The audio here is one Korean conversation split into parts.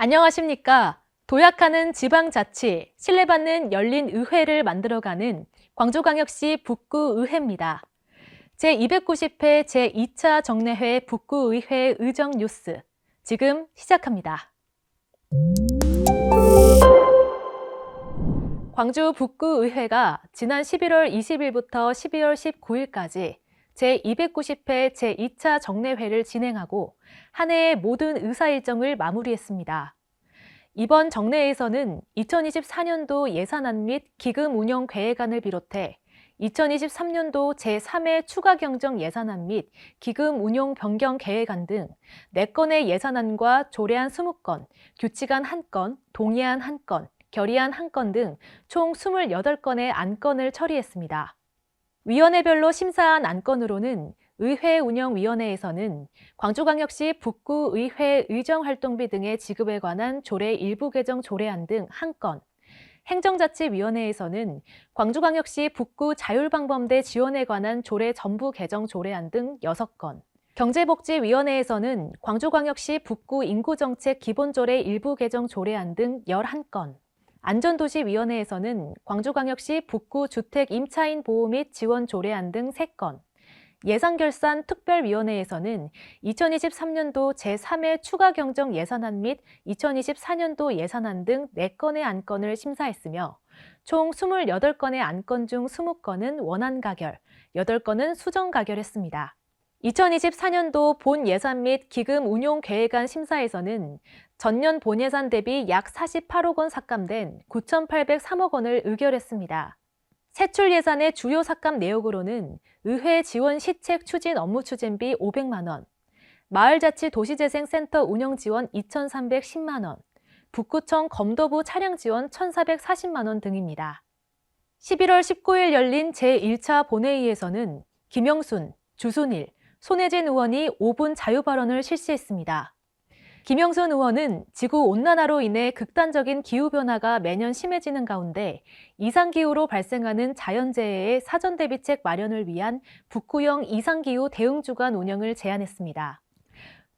안녕하십니까. 도약하는 지방자치, 신뢰받는 열린 의회를 만들어가는 광주광역시 북구의회입니다. 제290회 제2차 정례회 북구의회 의정 뉴스, 지금 시작합니다. 광주 북구의회가 지난 11월 20일부터 12월 19일까지 제290회 제2차 정례회를 진행하고 한 해의 모든 의사 일정을 마무리했습니다. 이번 정례에서는 2024년도 예산안 및 기금 운영 계획안을 비롯해 2023년도 제3회 추가 경정 예산안 및 기금 운용 변경 계획안 등 4건의 예산안과 조례안 20건, 규칙안 1건, 동의안 1건, 결의안 1건 등 총 28건의 안건을 처리했습니다. 위원회별로 심사한 안건으로는 의회운영위원회에서는 광주광역시 북구의회 의정활동비 등의 지급에 관한 조례 일부 개정 조례안 등 1건, 행정자치위원회에서는 광주광역시 북구자율방범대 지원에 관한 조례 전부 개정 조례안 등 6건, 경제복지위원회에서는 광주광역시 북구인구정책 기본조례 일부 개정 조례안 등 11건, 안전도시위원회에서는 광주광역시 북구주택 임차인 보호 및 지원 조례안 등 3건, 예산결산 특별위원회에서는 2023년도 제3회 추가 경정 예산안 및 2024년도 예산안 등 4건의 안건을 심사했으며 총 28건의 안건 중 20건은 원안 가결, 8건은 수정 가결했습니다. 2024년도 본 예산 및 기금 운용 계획안 심사에서는 전년 본 예산 대비 약 48억 원 삭감된 9,803억 원을 의결했습니다. 세출 예산의 주요 삭감 내역으로는 의회 지원 시책 추진 업무 추진비 500만 원, 마을자치 도시재생센터 운영 지원 2,310만 원, 북구청 검도부 차량 지원 1,440만 원 등입니다. 11월 19일 열린 제1차 본회의에서는 김영순, 주순일, 손혜진 의원이 5분 자유발언을 실시했습니다. 김영순 의원은 지구온난화로 인해 극단적인 기후변화가 매년 심해지는 가운데 이상기후로 발생하는 자연재해의 사전대비책 마련을 위한 북구형 이상기후 대응주간 운영을 제안했습니다.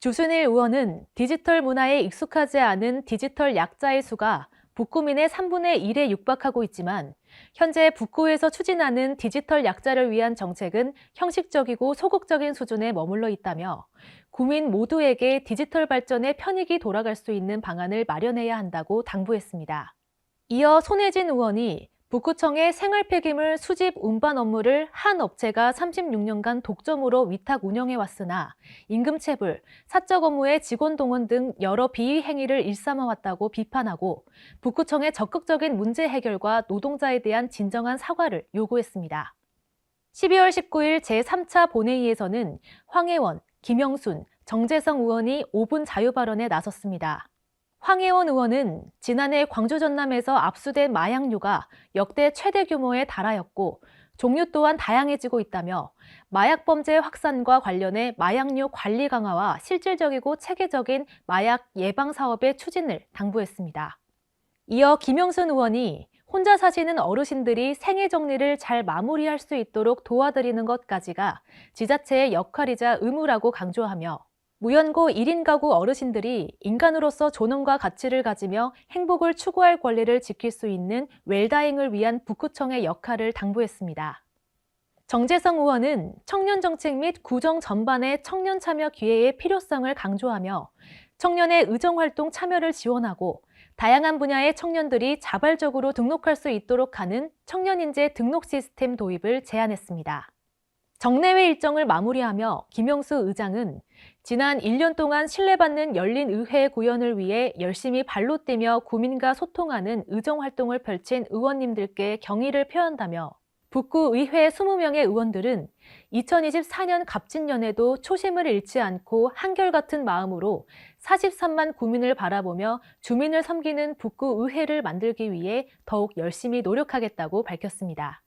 주순일 의원은 디지털 문화에 익숙하지 않은 디지털 약자의 수가 북구민의 3분의 1에 육박하고 있지만 현재 북구에서 추진하는 디지털 약자를 위한 정책은 형식적이고 소극적인 수준에 머물러 있다며 구민 모두에게 디지털 발전에 편익이 돌아갈 수 있는 방안을 마련해야 한다고 당부했습니다. 이어 손혜진 의원이 북구청의 생활 폐기물 수집 운반 업무를 한 업체가 36년간 독점으로 위탁 운영해왔으나 임금체불, 사적 업무의 직원 동원 등 여러 비위 행위를 일삼아왔다고 비판하고 북구청의 적극적인 문제 해결과 노동자에 대한 진정한 사과를 요구했습니다. 12월 19일 제3차 본회의에서는 황혜원, 김영순, 정재성 의원이 5분 자유발언에 나섰습니다. 황혜원 의원은 지난해 광주 전남에서 압수된 마약류가 역대 최대 규모에 달하였고 종류 또한 다양해지고 있다며 마약 범죄 확산과 관련해 마약류 관리 강화와 실질적이고 체계적인 마약 예방 사업의 추진을 당부했습니다. 이어 김영순 의원이 혼자 사시는 어르신들이 생애 정리를 잘 마무리할 수 있도록 도와드리는 것까지가 지자체의 역할이자 의무라고 강조하며 무연고 1인 가구 어르신들이 인간으로서 존엄과 가치를 가지며 행복을 추구할 권리를 지킬 수 있는 웰다잉을 위한 북구청의 역할을 당부했습니다. 정재성 의원은 청년 정책 및 구정 전반의 청년 참여 기회의 필요성을 강조하며 청년의 의정활동 참여를 지원하고 다양한 분야의 청년들이 자발적으로 등록할 수 있도록 하는 청년인재 등록 시스템 도입을 제안했습니다. 정례회 일정을 마무리하며 김영수 의장은 지난 1년 동안 신뢰받는 열린 의회 구현을 위해 열심히 발로 뛰며 구민과 소통하는 의정활동을 펼친 의원님들께 경의를 표한다며 북구의회 20명의 의원들은 2024년 갑진년에도 초심을 잃지 않고 한결같은 마음으로 43만 구민을 바라보며 주민을 섬기는 북구의회를 만들기 위해 더욱 열심히 노력하겠다고 밝혔습니다.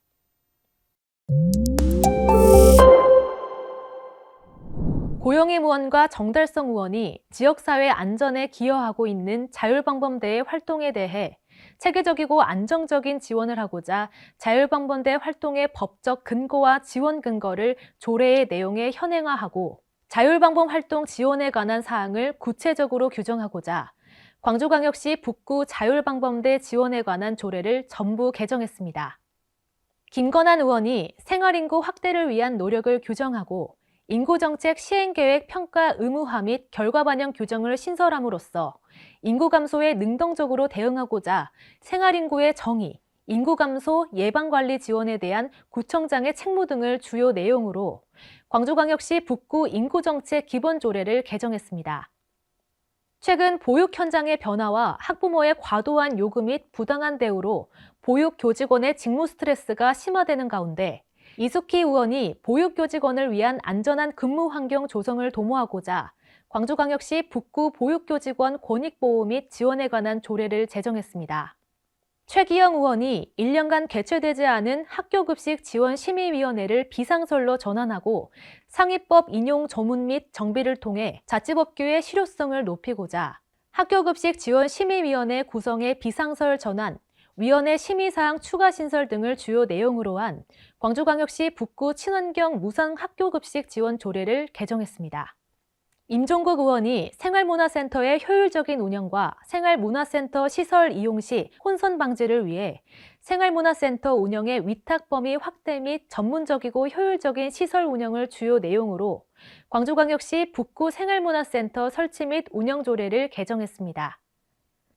고영희 의원과 정달성 의원이 지역사회 안전에 기여하고 있는 자율방범대의 활동에 대해 체계적이고 안정적인 지원을 하고자 자율방범대 활동의 법적 근거와 지원 근거를 조례의 내용에 현행화하고 자율방범 활동 지원에 관한 사항을 구체적으로 규정하고자 광주광역시 북구 자율방범대 지원에 관한 조례를 전부 개정했습니다. 김건환 의원이 생활인구 확대를 위한 노력을 규정하고 인구정책 시행계획 평가 의무화 및 결과 반영 규정을 신설함으로써 인구 감소에 능동적으로 대응하고자 생활인구의 정의, 인구 감소 예방관리 지원에 대한 구청장의 책무 등을 주요 내용으로 광주광역시 북구 인구정책 기본조례를 개정했습니다. 최근 보육 현장의 변화와 학부모의 과도한 요구 및 부당한 대우로 보육교직원의 직무 스트레스가 심화되는 가운데 이숙희 의원이 보육교직원을 위한 안전한 근무 환경 조성을 도모하고자 광주광역시 북구 보육교직원 권익보호 및 지원에 관한 조례를 제정했습니다. 최기영 의원이 1년간 개최되지 않은 학교급식 지원심의위원회를 비상설로 전환하고 상위법 인용 조문 및 정비를 통해 자치법규의 실효성을 높이고자 학교급식 지원심의위원회 구성의 비상설 전환, 위원회 심의사항 추가 신설 등을 주요 내용으로 한 광주광역시 북구 친환경 무상 학교급식 지원 조례를 개정했습니다. 임종국 의원이 생활문화센터의 효율적인 운영과 생활문화센터 시설 이용 시 혼선 방지를 위해 생활문화센터 운영의 위탁 범위 확대 및 전문적이고 효율적인 시설 운영을 주요 내용으로 광주광역시 북구 생활문화센터 설치 및 운영 조례를 개정했습니다.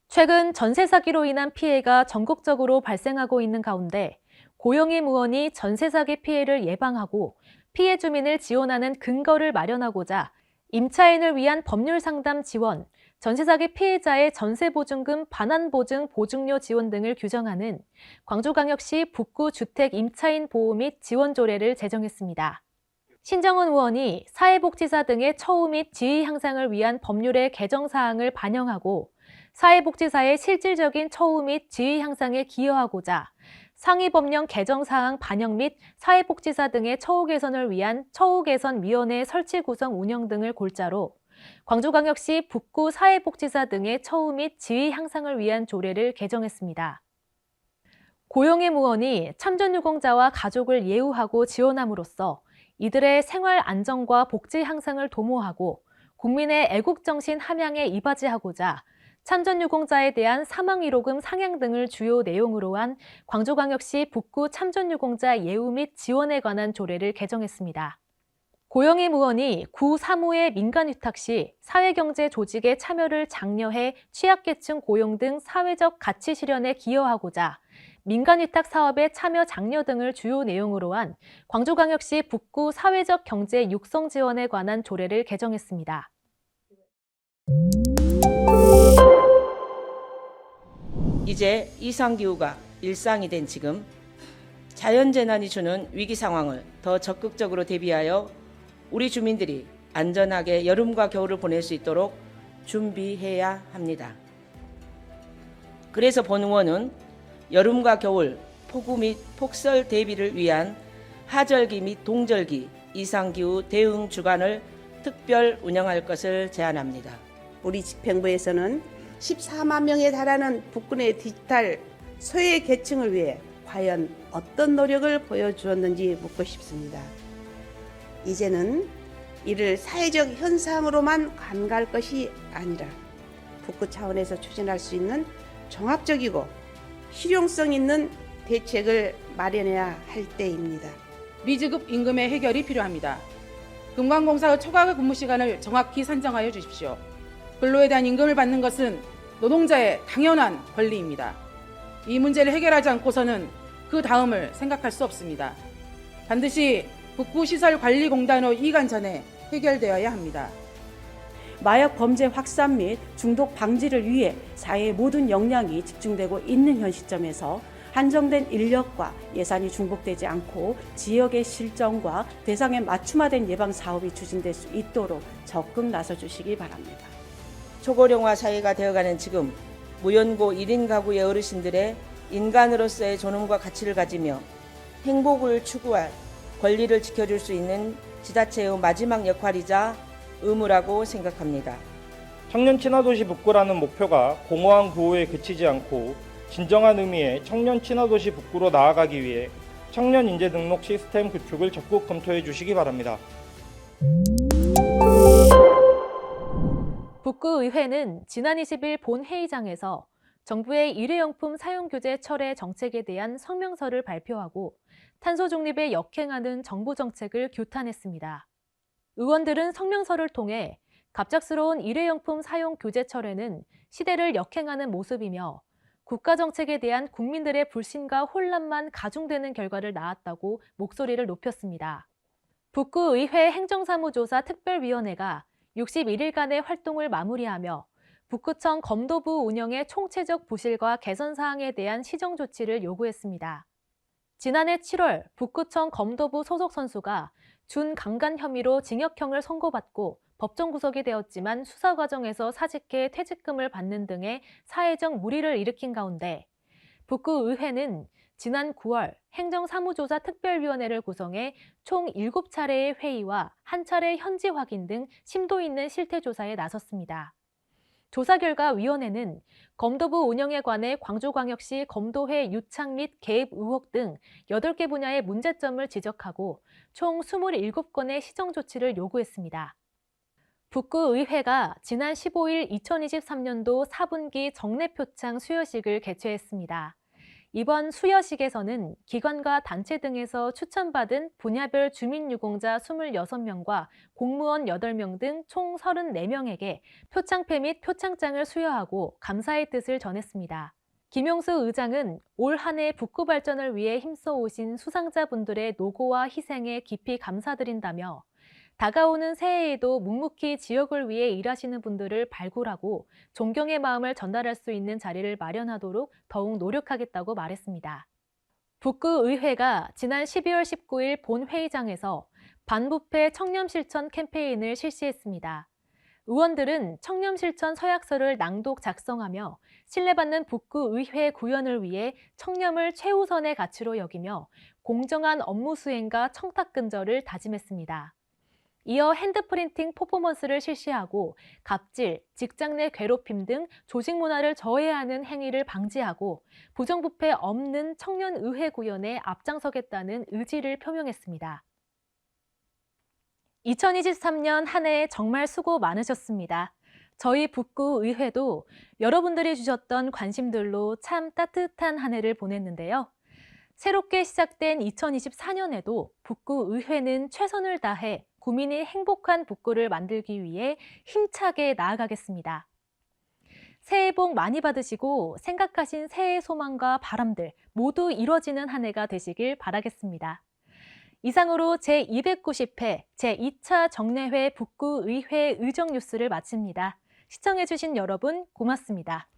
최근 전세 사기로 인한 피해가 전국적으로 발생하고 있는 가운데 고영임 의원이 전세 사기 피해를 예방하고 피해 주민을 지원하는 근거를 마련하고자 임차인을 위한 법률 상담 지원, 전세 사기 피해자의 전세보증금 반환보증 보증료 지원 등을 규정하는 광주광역시 북구 주택 임차인 보호 및 지원 조례를 제정했습니다. 신정은 의원이 사회복지사 등의 처우 및 지위 향상을 위한 법률의 개정 사항을 반영하고 사회복지사의 실질적인 처우 및 지위 향상에 기여하고자 상위법령 개정 사항 반영 및 사회복지사 등의 처우 개선을 위한 처우개선위원회 설치 구성 운영 등을 골자로 광주광역시 북구 사회복지사 등의 처우 및 지위 향상을 위한 조례를 개정했습니다. 고영임 의원이 참전유공자와 가족을 예우하고 지원함으로써 이들의 생활 안정과 복지 향상을 도모하고 국민의 애국정신 함양에 이바지하고자 참전유공자에 대한 사망위로금 상향 등을 주요 내용으로 한 광주광역시 북구 참전유공자 예우 및 지원에 관한 조례를 개정했습니다. 고영임 의원이 구 사무의 민간위탁 시 사회경제 조직의 참여를 장려해 취약계층 고용 등 사회적 가치 실현에 기여하고자 민간위탁 사업의 참여 장려 등을 주요 내용으로 한 광주광역시 북구 사회적 경제 육성 지원에 관한 조례를 개정했습니다. 이제 이상기후가 일상이 된 지금 자연재난이 주는 위기 상황을 더 적극적으로 대비하여 우리 주민들이 안전하게 여름과 겨울을 보낼 수 있도록 준비해야 합니다. 그래서 본 의원은 여름과 겨울 폭우 및 폭설 대비를 위한 하절기 및 동절기 이상기후 대응 주간을 특별 운영할 것을 제안합니다. 우리 집행부에서는 14만 명에 달하는 북군의 디지털 소외 계층을 위해 과연 어떤 노력을 보여주었는지 묻고 싶습니다. 이제는 이를 사회적 현상으로만 간과할 것이 아니라 북구 차원에서 추진할 수 있는 종합적이고 실용성 있는 대책을 마련해야 할 때입니다. 미지급 임금의 해결이 필요합니다. 금관공사의 초과 근무 시간을 정확히 산정하여 주십시오. 근로에 대한 임금을 받는 것은 노동자의 당연한 권리입니다. 이 문제를 해결하지 않고서는 그 다음을 생각할 수 없습니다. 반드시 북구시설관리공단의 이관 전에 해결되어야 합니다. 마약 범죄 확산 및 중독 방지를 위해 사회의 모든 역량이 집중되고 있는 현 시점에서 한정된 인력과 예산이 중복되지 않고 지역의 실정과 대상에 맞춤화된 예방 사업이 추진될 수 있도록 적극 나서주시기 바랍니다. 초고령화 사회가 되어가는 지금 무연고 1인 가구의 어르신들의 인간으로서의 존엄과 가치를 가지며 행복을 추구할 권리를 지켜줄 수 있는 지자체의 마지막 역할이자 의무라고 생각합니다. 청년 친화도시 북구라는 목표가 공허한 구호에 그치지 않고 진정한 의미의 청년 친화도시 북구로 나아가기 위해 청년 인재 등록 시스템 구축을 적극 검토해 주시기 바랍니다. 북구의회는 지난 20일 본회의장에서 정부의 일회용품 사용규제 철회 정책에 대한 성명서를 발표하고 탄소 중립에 역행하는 정부 정책을 규탄했습니다. 의원들은 성명서를 통해 갑작스러운 일회용품 사용 규제 철회는 시대를 역행하는 모습이며 국가 정책에 대한 국민들의 불신과 혼란만 가중되는 결과를 낳았다고 목소리를 높였습니다. 북구의회 행정사무조사 특별위원회가 61일간의 활동을 마무리하며 북구청 검도부 운영의 총체적 부실과 개선 사항에 대한 시정 조치를 요구했습니다. 지난해 7월 북구청 검도부 소속 선수가 준강간 혐의로 징역형을 선고받고 법정 구속이 되었지만 수사 과정에서 사직해 퇴직금을 받는 등의 사회적 물의를 일으킨 가운데 북구의회는 지난 9월 행정사무조사 특별위원회를 구성해 총 7차례의 회의와 1차례 현지 확인 등 심도 있는 실태조사에 나섰습니다. 조사 결과 위원회는 검도부 운영에 관해 광주광역시 검도회 유착 및 개입 의혹 등 8개 분야의 문제점을 지적하고 총 27건의 시정 조치를 요구했습니다. 북구의회가 지난 15일 2023년도 4분기 정례표창 수여식을 개최했습니다. 이번 수여식에서는 기관과 단체 등에서 추천받은 분야별 주민유공자 26명과 공무원 8명 등 총 34명에게 표창패 및 표창장을 수여하고 감사의 뜻을 전했습니다. 김용수 의장은 올 한 해 북구 발전을 위해 힘써 오신 수상자분들의 노고와 희생에 깊이 감사드린다며 다가오는 새해에도 묵묵히 지역을 위해 일하시는 분들을 발굴하고 존경의 마음을 전달할 수 있는 자리를 마련하도록 더욱 노력하겠다고 말했습니다. 북구의회가 지난 12월 19일 본회의장에서 반부패 청렴실천 캠페인을 실시했습니다. 의원들은 청렴실천 서약서를 낭독 작성하며 신뢰받는 북구의회 구현을 위해 청렴을 최우선의 가치로 여기며 공정한 업무 수행과 청탁근절을 다짐했습니다. 이어 핸드프린팅 퍼포먼스를 실시하고 갑질, 직장 내 괴롭힘 등 조직 문화를 저해하는 행위를 방지하고 부정부패 없는 청년의회 구현에 앞장서겠다는 의지를 표명했습니다. 2023년 한 해 정말 수고 많으셨습니다. 저희 북구의회도 여러분들이 주셨던 관심들로 참 따뜻한 한 해를 보냈는데요. 새롭게 시작된 2024년에도 북구의회는 최선을 다해 구민이 행복한 북구를 만들기 위해 힘차게 나아가겠습니다. 새해 복 많이 받으시고 생각하신 새해 소망과 바람들 모두 이뤄지는 한 해가 되시길 바라겠습니다. 이상으로 제290회 제2차 정례회 북구의회 의정뉴스를 마칩니다. 시청해주신 여러분 고맙습니다.